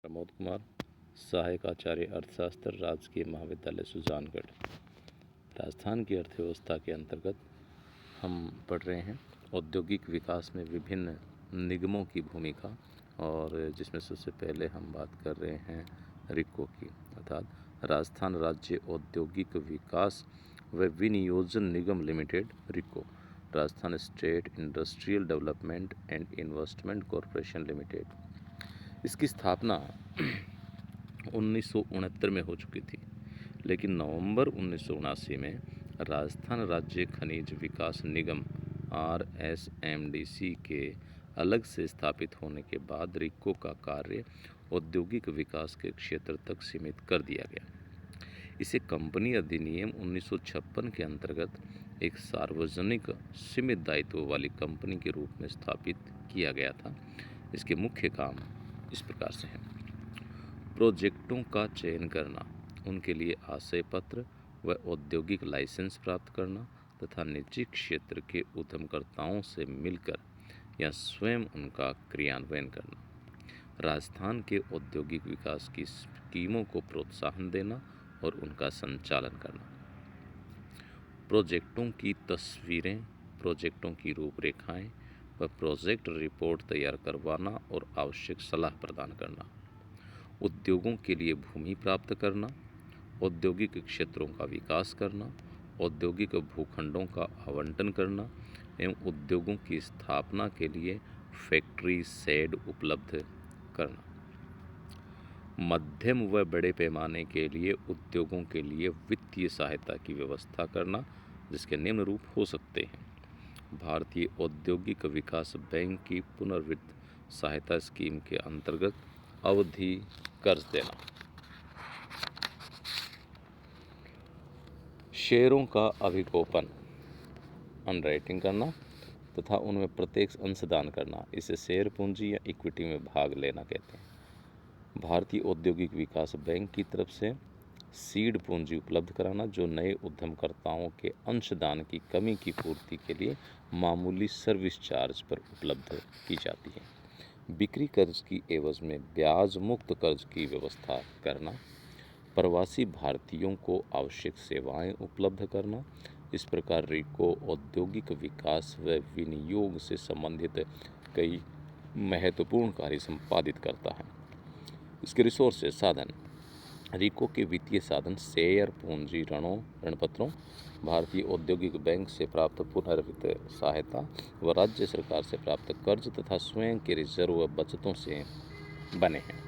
प्रमोद कुमार, सहायक आचार्य अर्थशास्त्र, राजकीय महाविद्यालय सुजानगढ़। राजस्थान की अर्थव्यवस्था के अंतर्गत हम पढ़ रहे हैं औद्योगिक विकास में विभिन्न निगमों की भूमिका, और जिसमें सबसे पहले हम बात कर रहे हैं रिको की, अर्थात राजस्थान राज्य औद्योगिक विकास व विनियोजन निगम limited RIICO, Rajasthan state industrial development and investment corporation limited. इसकी स्थापना 1969 में हो चुकी थी, लेकिन नवंबर 1979 में राजस्थान राज्य खनिज विकास निगम RSMDC के अलग से स्थापित होने के बाद रिको का कार्य औद्योगिक विकास के क्षेत्र तक सीमित कर दिया गया। इसे कंपनी अधिनियम 1956 के अंतर्गत एक सार्वजनिक सीमित दायित्व वाली कंपनी के रूप में स्थापित किया गया था। इसके मुख्य काम इस प्रकार से हैं: प्रोजेक्टों का चयन करना, उनके लिए आशय पत्र व औद्योगिक लाइसेंस प्राप्त करना तथा निजी क्षेत्र के उद्यमकर्ताओं से मिलकर या स्वयं उनका क्रियान्वयन करना, राजस्थान के औद्योगिक विकास की स्कीमों को प्रोत्साहन देना और उनका संचालन करना, प्रोजेक्टों की तस्वीरें, प्रोजेक्टों की रूपरेखाएं व प्रोजेक्ट रिपोर्ट तैयार करवाना और आवश्यक सलाह प्रदान करना, उद्योगों के लिए भूमि प्राप्त करना, औद्योगिक क्षेत्रों का विकास करना, औद्योगिक भूखंडों का आवंटन करना एवं उद्योगों की स्थापना के लिए फैक्ट्री शेड उपलब्ध करना, मध्यम व बड़े पैमाने के लिए उद्योगों के लिए वित्तीय सहायता की व्यवस्था करना, जिसके निम्न रूप हो सकते हैं: भारतीय औद्योगिक विकास बैंक की पुनर्वित्त सहायता स्कीम के अंतर्गत अवधि कर्ज देना, शेयरों का अभिगोपन अंडरराइटिंग करना तथा उनमें प्रत्यक्ष अंशदान करना, इसे शेयर पूंजी या इक्विटी में भाग लेना कहते हैं। भारतीय औद्योगिक विकास बैंक की तरफ से सीड पूंजी उपलब्ध कराना, जो नए उद्यमकर्ताओं के अंशदान की कमी की पूर्ति के लिए मामूली सर्विस चार्ज पर उपलब्ध की जाती है। बिक्री कर्ज की एवज में ब्याज मुक्त कर्ज की व्यवस्था करना, प्रवासी भारतीयों को आवश्यक सेवाएं उपलब्ध करना। इस प्रकार रिको औद्योगिक विकास व विनियोग से संबंधित कई महत्वपूर्ण कार्य संपादित करता है। इसके रिसोर्सेज साधन: रिको के वित्तीय साधन शेयर पूंजी, ऋणपत्रों, भारतीय औद्योगिक बैंक से प्राप्त पुनर्वित्त सहायता व राज्य सरकार से प्राप्त कर्ज तथा स्वयं के रिजर्व व बचतों से बने हैं।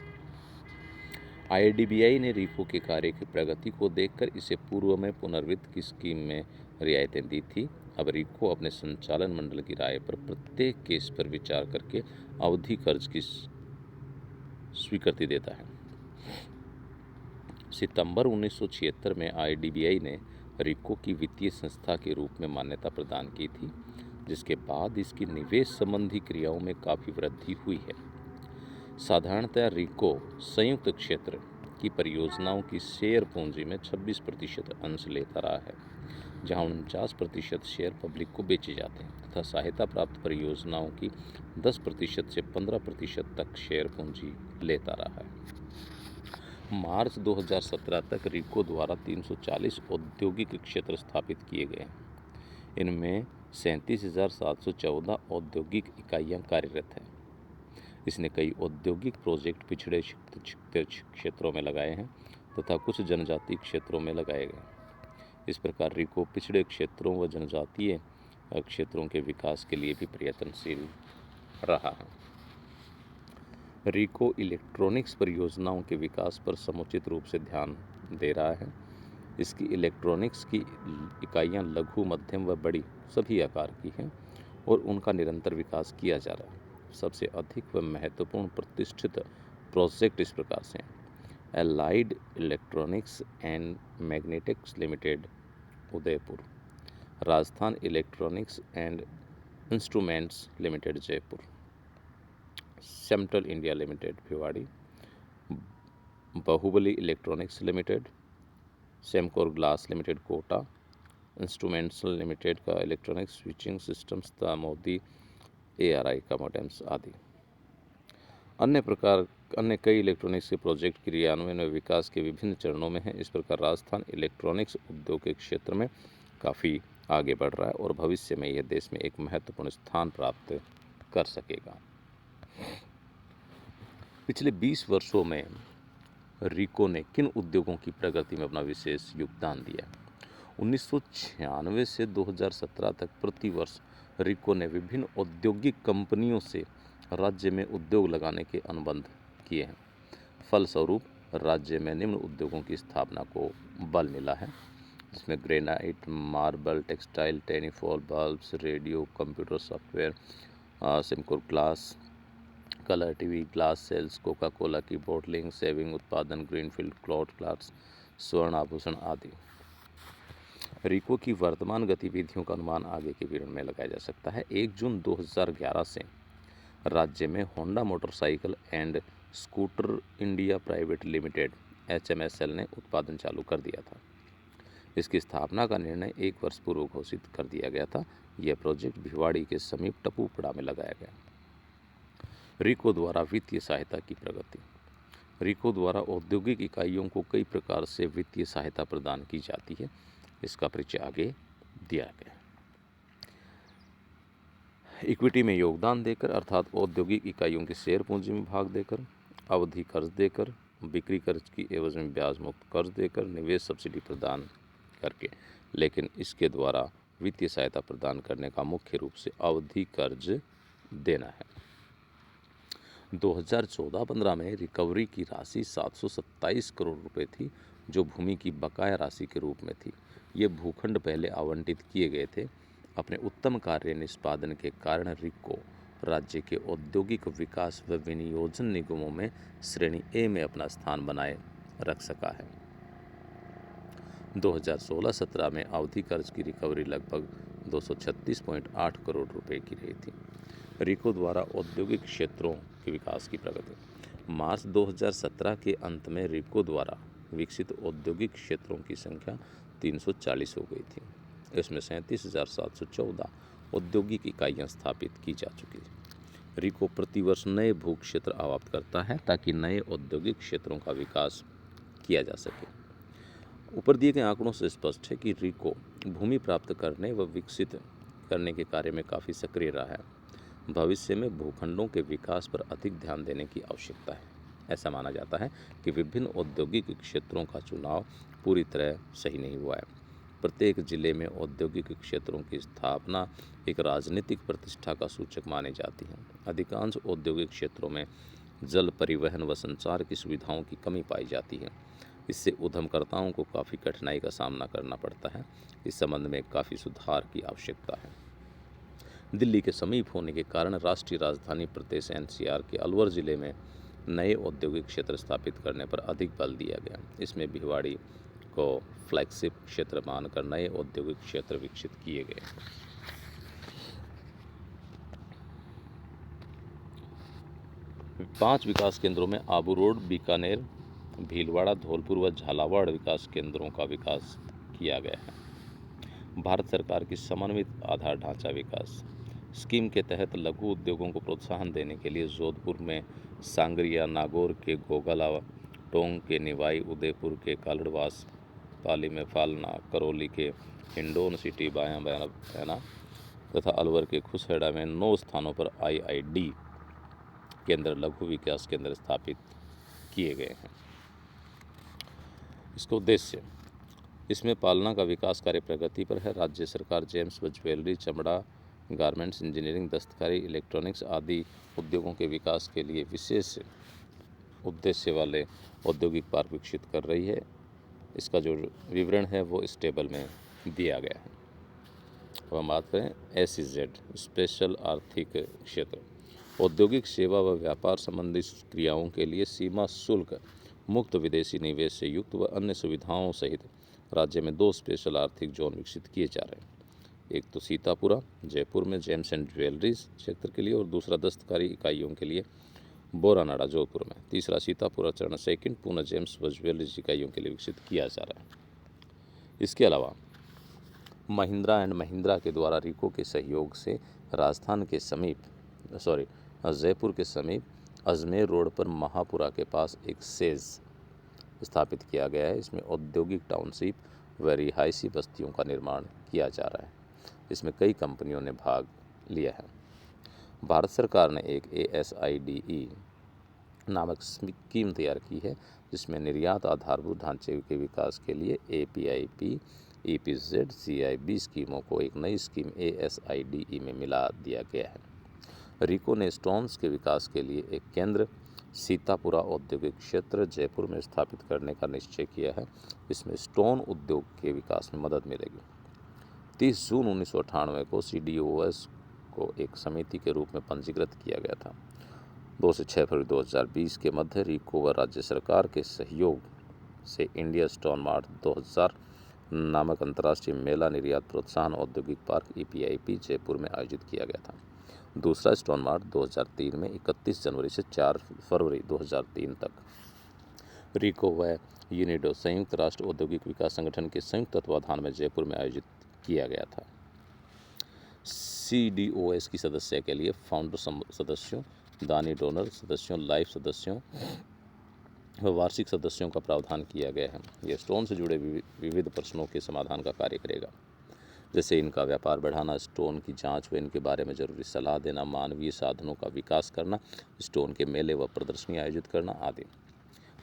IDBI ने रिको के कार्य की प्रगति को देखकर इसे पूर्व में पुनर्वित्त की स्कीम में रियायतें दी थी। अब रिको अपने संचालन मंडल की राय पर प्रत्येक केस पर विचार करके अवधि कर्ज की स्वीकृति देता है। सितंबर 1976 में IDBI ने रिको की वित्तीय संस्था के रूप में मान्यता प्रदान की थी, जिसके बाद इसकी निवेश संबंधी क्रियाओं में काफ़ी वृद्धि हुई है। साधारणतः रिको संयुक्त क्षेत्र की परियोजनाओं की शेयर पूंजी में 26% अंश लेता रहा है, जहां 49% शेयर पब्लिक को बेचे जाते हैं, तथा सहायता प्राप्त परियोजनाओं की 10% से 15% तक शेयर पूंजी लेता रहा है। मार्च 2017 तक रिको द्वारा 340 औद्योगिक क्षेत्र स्थापित किए गए हैं। इनमें 37,714 औद्योगिक इकाइयाँ कार्यरत हैं। इसने कई औद्योगिक प्रोजेक्ट पिछड़े क्षेत्रों में लगाए हैं तथा कुछ जनजातीय क्षेत्रों में लगाए गए। इस प्रकार रिको पिछड़े क्षेत्रों व जनजातीय क्षेत्रों के विकास के लिए भी प्रयत्नशील रहा है। रिको इलेक्ट्रॉनिक्स परियोजनाओं के विकास पर समुचित रूप से ध्यान दे रहा है। इसकी इलेक्ट्रॉनिक्स की इकाइयाँ लघु, मध्यम व बड़ी सभी आकार की हैं और उनका निरंतर विकास किया जा रहा है। सबसे अधिक व महत्वपूर्ण प्रतिष्ठित प्रोजेक्ट इस प्रकार से हैं: allied electronics and magnetics limited Udaipur, Rajasthan electronics and instruments limited Jaipur, central India limited Bhiwadi, Bahubali electronics limited, Semcor glass limited Kota, instruments limited का इलेक्ट्रॉनिक्स स्विचिंग सिस्टम्स तथा मोदी ARI का मोडेम्स आदि। अन्य प्रकार अन्य कई इलेक्ट्रॉनिक्स के प्रोजेक्ट क्रियान्वयन व विकास के विभिन्न चरणों में है। इस प्रकार राजस्थान इलेक्ट्रॉनिक्स उद्योग के क्षेत्र में काफ़ी आगे बढ़ रहा है और भविष्य में यह देश में एक महत्वपूर्ण स्थान प्राप्त कर सकेगा। पिछले 20 वर्षों में रिको ने किन उद्योगों की प्रगति में अपना विशेष योगदान दिया? 1996 से 2017 तक प्रति वर्ष रिको ने विभिन्न औद्योगिक कंपनियों से राज्य में उद्योग लगाने के अनुबंध किए हैं। फलस्वरूप राज्य में निम्न उद्योगों की स्थापना को बल मिला है, जिसमें granite, marble, textile, telephone, bulbs, radio, computer software, Semcor glass, colour TV, glass shells, Coca Cola की बोटलिंग, सेविंग उत्पादन, ग्रीनफील्ड क्लॉथ क्लास, स्वर्ण आभूषण आदि। रिको की वर्तमान गतिविधियों का अनुमान आगे के विवरण में लगाया जा सकता है। 1 जून 2011 से राज्य में Honda motorcycle and scooter India private limited HMSL ने उत्पादन चालू कर दिया था। इसकी स्थापना का निर्णय 1 वर्ष पूर्व घोषित कर दिया गया था। यह प्रोजेक्ट भिवाड़ी के समीप टपूपड़ा में लगाया गया। रिको द्वारा वित्तीय सहायता की प्रगति। रिको द्वारा औद्योगिक इकाइयों को कई प्रकार से वित्तीय सहायता प्रदान की जाती है। इसका परिचय आगे दिया गया। इक्विटी में योगदान देकर, अर्थात औद्योगिक इकाइयों के शेयर पूंजी में भाग देकर, अवधि कर्ज देकर, बिक्री कर्ज की एवज में ब्याज मुक्त कर्ज देकर, निवेश सब्सिडी प्रदान करके। लेकिन इसके द्वारा वित्तीय सहायता प्रदान करने का मुख्य रूप से अवधि कर्ज देना है। 2014-15 में रिकवरी की राशि 727 करोड़ रुपए थी, जो भूमि की बकाया राशि के रूप में थी। ये भूखंड पहले आवंटित किए गए थे। अपने उत्तम कार्य निष्पादन के कारण रिको राज्य के औद्योगिक विकास व विनियोजन निगमों में श्रेणी ए में अपना स्थान बनाए रख सका है। 2016-17 में अवधि कर्ज की रिकवरी लगभग 236.8 करोड़ रुपए की रही थी। रिको द्वारा औद्योगिक क्षेत्रों के विकास की प्रगति। मार्च 2017 के अंत में रिको द्वारा विकसित औद्योगिक क्षेत्रों की संख्या 340 हो गई थी। इसमें 37,714 औद्योगिक इकाइयाँ स्थापित की जा चुकी हैं। रिको प्रतिवर्ष नए भू क्षेत्र आवंटित करता है ताकि नए औद्योगिक क्षेत्रों का विकास किया जा सके। ऊपर दिए गए आंकड़ों से स्पष्ट है कि रिको भूमि प्राप्त करने व विकसित करने के कार्य में काफ़ी सक्रिय रहा है। भविष्य में भूखंडों के विकास पर अधिक ध्यान देने की आवश्यकता है। ऐसा माना जाता है कि विभिन्न औद्योगिक क्षेत्रों का चुनाव पूरी तरह सही नहीं हुआ है। प्रत्येक जिले में औद्योगिक क्षेत्रों की स्थापना एक राजनीतिक प्रतिष्ठा का सूचक मानी जाती है। अधिकांश औद्योगिक क्षेत्रों में जल परिवहन व संचार की सुविधाओं की कमी पाई जाती है। इससे उद्यमकर्ताओं को काफ़ी कठिनाई का सामना करना पड़ता है। इस संबंध में काफ़ी सुधार की आवश्यकता है। दिल्ली के समीप होने के कारण राष्ट्रीय राजधानी प्रदेश NCR के अलवर जिले में नए औद्योगिक क्षेत्र स्थापित करने पर अधिक बल दिया गया। इसमें भिवाड़ी को फ्लैगशिप क्षेत्र मानकर नए औद्योगिक क्षेत्र विकसित किए गए। पांच विकास केंद्रों में आबू रोड, बीकानेर, भीलवाड़ा, धौलपुर व झालावाड़ विकास केंद्रों का विकास किया गया है। भारत सरकार की समन्वित आधार ढांचा विकास स्कीम के तहत लघु उद्योगों को प्रोत्साहन देने के लिए जोधपुर में सांगरिया, नागौर के गोगला, टोंक के निवाई, उदयपुर के कालड़वास, पाली में फालना, करौली के हिंडोन सिटी, बायां बैना तथा अलवर के खुसहेड़ा में 9 स्थानों पर IID केंद्र, लघु विकास केंद्र स्थापित किए गए हैं। इसका उद्देश्य, इसमें पालना का विकास कार्य प्रगति पर है। राज्य सरकार जेम्स व ज्वेलरी, चमड़ा, गारमेंट्स, इंजीनियरिंग, दस्तकारी, इलेक्ट्रॉनिक्स आदि उद्योगों के विकास के लिए विशेष उद्देश्य वाले औद्योगिक पार्क विकसित कर रही है। इसका जो विवरण है वो इस टेबल में दिया गया है। अब हम बात करें SEZ स्पेशल आर्थिक क्षेत्र। औद्योगिक सेवा व व्यापार संबंधी क्रियाओं के लिए सीमा शुल्क मुक्त विदेशी निवेश से युक्त व अन्य सुविधाओं सहित राज्य में 2 स्पेशल आर्थिक जोन विकसित किए जा रहे हैं। एक तो सीतापुरा जयपुर में जेम्स एंड ज्वेलरीज क्षेत्र के लिए, और दूसरा दस्तकारी इकाइयों के लिए बोरानाड़ा जोधपुर में। तीसरा सीतापुरा चरण सेकंड पुणे जेम्स व ज्वेलरीज इकाइयों के लिए विकसित किया जा रहा है। इसके अलावा महिंद्रा एंड महिंद्रा के द्वारा रिको के सहयोग से राजस्थान के समीप जयपुर के समीप अजमेर रोड पर महापुरा के पास एक सेज स्थापित किया गया है। इसमें औद्योगिक टाउनशिप व रिहायशी बस्तियों का निर्माण किया जा रहा है। इसमें कई कंपनियों ने भाग लिया है। भारत सरकार ने एक ASIDE नामक स्कीम तैयार की है, जिसमें निर्यात आधारभूत ढांचे के विकास के लिए APIP, EPZ, CIB स्कीमों को एक नई स्कीम ASIDE में मिला दिया गया है। रिको ने स्टोन्स के विकास के लिए एक केंद्र सीतापुरा औद्योगिक क्षेत्र जयपुर में स्थापित करने का निश्चय किया है। इसमें स्टोन उद्योग के विकास में मदद मिलेगी। 30 जून 1998 को CDOS को एक समिति के रूप में पंजीकृत किया गया था। 2 से 6 फरवरी 2020 के मध्य रिको व राज्य सरकार के सहयोग से इंडिया स्टोन मार्ट 2000 नामक अंतर्राष्ट्रीय मेला निर्यात प्रोत्साहन औद्योगिक पार्क EPIP जयपुर में आयोजित किया गया था। दूसरा स्टोन मार्ट 2003 में 31 जनवरी से 4 फरवरी 2003 तक रिको व यूनिडो संयुक्त राष्ट्र औद्योगिक विकास संगठन के संयुक्त तत्वाधान में जयपुर में आयोजित किया गया था। CDOS की सदस्य के लिए फाउंडर सदस्यों, दानी डोनर सदस्यों, लाइफ सदस्यों व वार्षिक सदस्यों का प्रावधान किया गया है। यह स्टोन से जुड़े विविध प्रश्नों के समाधान का कार्य करेगा, जैसे इनका व्यापार बढ़ाना, स्टोन की जांच व इनके बारे में जरूरी सलाह देना, मानवीय साधनों का विकास करना, स्टोन के मेले व प्रदर्शनी आयोजित करना आदि।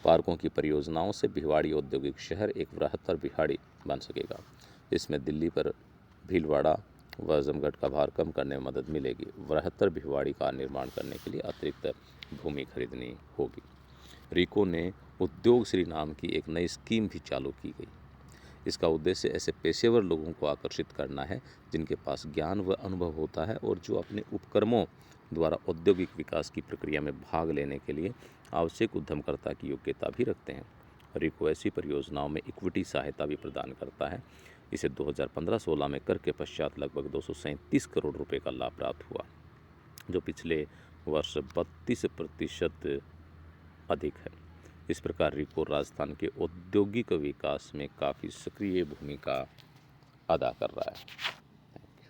पार्कों की परियोजनाओं से भिवाड़ी औद्योगिक शहर एक बृहत्तर भिवाड़ी बन सकेगा। इसमें दिल्ली पर भीलवाड़ा व आजमगढ़ का भार कम करने में मदद मिलेगी। बृहत्तर भिवाड़ी का निर्माण करने के लिए अतिरिक्त भूमि खरीदनी होगी। रिको ने उद्योगश्री नाम की एक नई स्कीम भी चालू की गई। इसका उद्देश्य ऐसे पेशेवर लोगों को आकर्षित करना है जिनके पास ज्ञान व अनुभव होता है और जो अपने उपक्रमों द्वारा औद्योगिक विकास की प्रक्रिया में भाग लेने के लिए आवश्यक उद्यमकर्ता की योग्यता भी रखते हैं। रिको ऐसी परियोजनाओं में इक्विटी सहायता भी प्रदान करता है। इसे 2015-16 में कर के पश्चात लगभग 237 करोड़ रुपए का लाभ प्राप्त हुआ, जो पिछले वर्ष 32% अधिक है। इस प्रकार रिको राजस्थान के औद्योगिक विकास में काफ़ी सक्रिय भूमिका अदा कर रहा है।